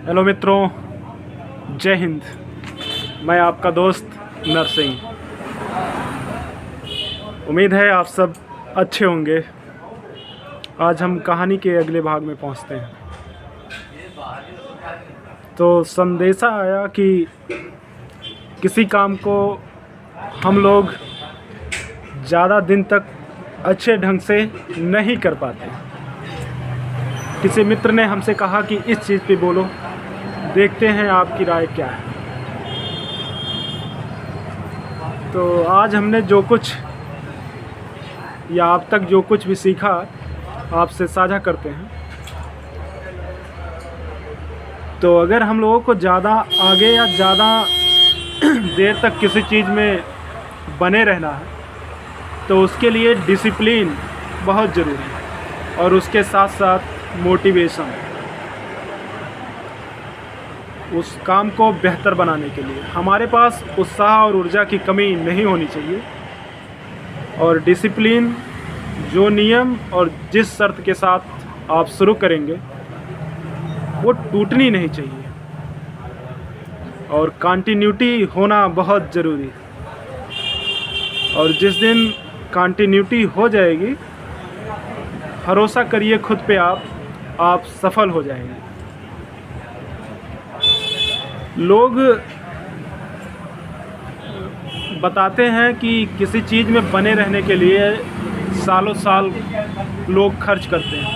Hello मित्रों, जय हिंद। मैं आपका दोस्त नरसिंह। उम्मीद है आप सब अच्छे होंगे। आज हम कहानी के अगले भाग में पहुंचते हैं। तो संदेशा आया कि किसी काम को हम लोग ज़्यादा दिन तक अच्छे ढंग से नहीं कर पाते। किसी मित्र ने हमसे कहा कि इस चीज़ पे बोलो, देखते हैं आपकी राय क्या है। तो आज हमने जो कुछ या अब तक जो कुछ भी सीखा आपसे साझा करते हैं। तो अगर हम लोगों को ज़्यादा आगे या ज़्यादा देर तक किसी चीज़ में बने रहना है तो उसके लिए डिसिप्लिन बहुत ज़रूरी है और उसके साथ साथ मोटिवेशन, उस काम को बेहतर बनाने के लिए हमारे पास उत्साह और ऊर्जा की कमी नहीं होनी चाहिए। और डिसिप्लिन, जो नियम और जिस शर्त के साथ आप शुरू करेंगे वो टूटनी नहीं चाहिए। और कंटिन्यूटी होना बहुत ज़रूरी है। और जिस दिन कंटिन्यूटी हो जाएगी, भरोसा करिए खुद पे, आप सफल हो जाएंगे। लोग बताते हैं कि किसी चीज़ में बने रहने के लिए सालों साल लोग खर्च करते हैं,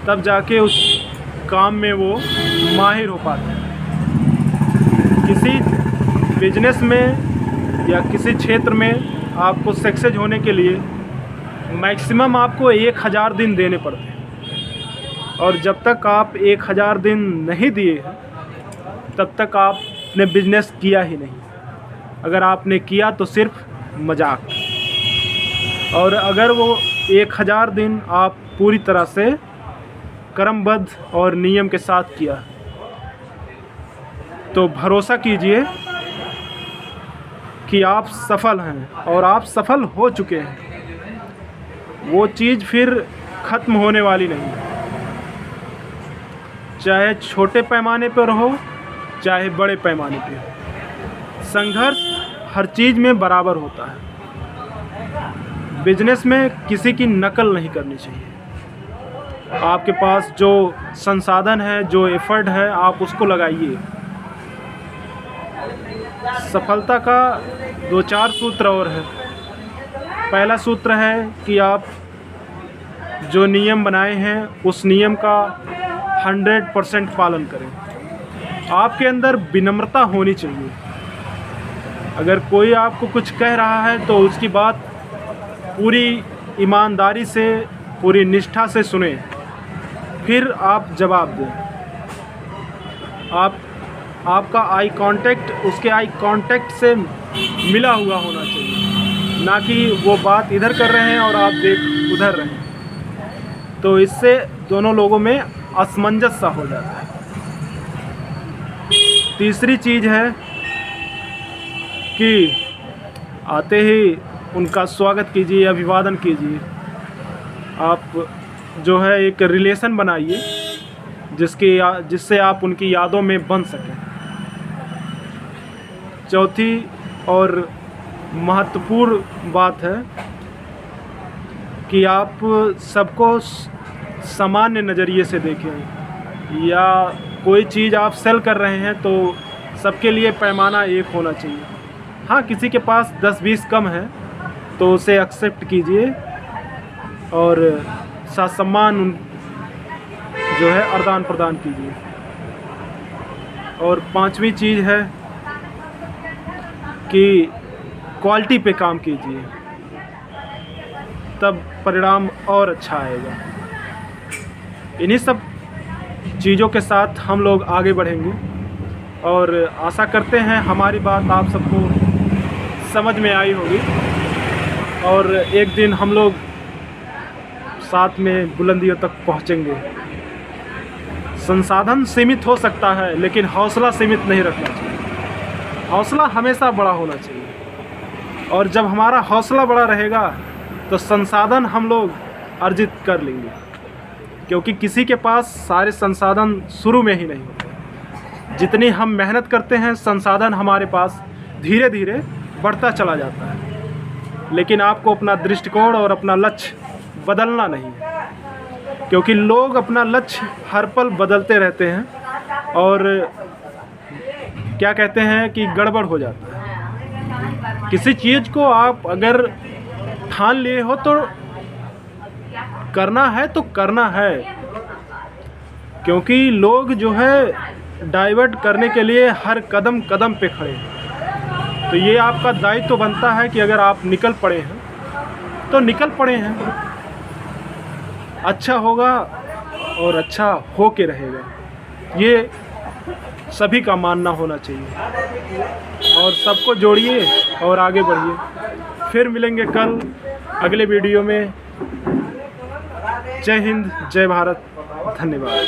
तब जाके उस काम में वो माहिर हो पाते हैं। किसी बिजनेस में या किसी क्षेत्र में आपको सक्सेस होने के लिए मैक्सिमम आपको 1000 दिन देने पड़ते हैं। और जब तक आप 1000 दिन नहीं दिए हैं तब तक आपने बिजनेस किया ही नहीं। अगर आपने किया तो सिर्फ मजाक। और अगर वो 1000 दिन आप पूरी तरह से क्रमबद्ध और नियम के साथ किया तो भरोसा कीजिए कि आप सफल हैं और आप सफल हो चुके हैं। वो चीज़ फिर ख़त्म होने वाली नहीं है, चाहे छोटे पैमाने पर हो चाहे बड़े पैमाने पर हो। संघर्ष हर चीज़ में बराबर होता है। बिजनेस में किसी की नकल नहीं करनी चाहिए। आपके पास जो संसाधन है, जो एफर्ट है, आप उसको लगाइए। सफलता का 2-4 सूत्र और है। पहला सूत्र है कि आप जो नियम बनाए हैं उस नियम का 100% पालन करें। आपके अंदर विनम्रता होनी चाहिए। अगर कोई आपको कुछ कह रहा है तो उसकी बात पूरी ईमानदारी से, पूरी निष्ठा से सुने, फिर आप जवाब दें। आपका आई कांटेक्ट उसके आई कांटेक्ट से मिला हुआ होना चाहिए, ना कि वो बात इधर कर रहे हैं और आप देख उधर रहें। तो इससे दोनों लोगों में असमंजस सा हो जाता है। तीसरी चीज़ है कि आते ही उनका स्वागत कीजिए, अभिवादन कीजिए। आप जो है एक रिलेशन बनाइए जिससे आप उनकी यादों में बन सकें। चौथी और महत्वपूर्ण बात है कि आप सबको सामान्य नज़रिए से देखें। या कोई चीज़ आप सेल कर रहे हैं तो सबके लिए पैमाना एक होना चाहिए। हाँ, किसी के पास 10-20 कम है तो उसे एक्सेप्ट कीजिए और सम्मान जो है आदान प्रदान कीजिए। और पांचवी चीज़ है कि क्वालिटी पे काम कीजिए, तब परिणाम और अच्छा आएगा। इन्हीं सब चीज़ों के साथ हम लोग आगे बढ़ेंगे और आशा करते हैं हमारी बात आप सबको समझ में आई होगी और एक दिन हम लोग साथ में बुलंदियों तक पहुंचेंगे। संसाधन सीमित हो सकता है लेकिन हौसला सीमित नहीं रखना चाहिए। हौसला हमेशा बड़ा होना चाहिए और जब हमारा हौसला बड़ा रहेगा तो संसाधन हम लोग अर्जित कर लेंगे। क्योंकि किसी के पास सारे संसाधन शुरू में ही नहीं होते। जितनी हम मेहनत करते हैं, संसाधन हमारे पास धीरे धीरे बढ़ता चला जाता है। लेकिन आपको अपना दृष्टिकोण और अपना लक्ष्य बदलना नहीं है, क्योंकि लोग अपना लक्ष्य हर पल बदलते रहते हैं और क्या कहते हैं कि गड़बड़ हो जाता है। किसी चीज़ को आप अगर ठान लिए हो तो करना है तो करना है, क्योंकि लोग जो है डाइवर्ट करने के लिए हर कदम कदम पे खड़े हैं। तो ये आपका दायित्व तो बनता है कि अगर आप निकल पड़े हैं तो निकल पड़े हैं, अच्छा होगा और अच्छा हो के रहेगा, ये सभी का मानना होना चाहिए। और सबको जोड़िए और आगे बढ़िए। फिर मिलेंगे कल अगले वीडियो में। जय हिंद, जय भारत, धन्यवाद।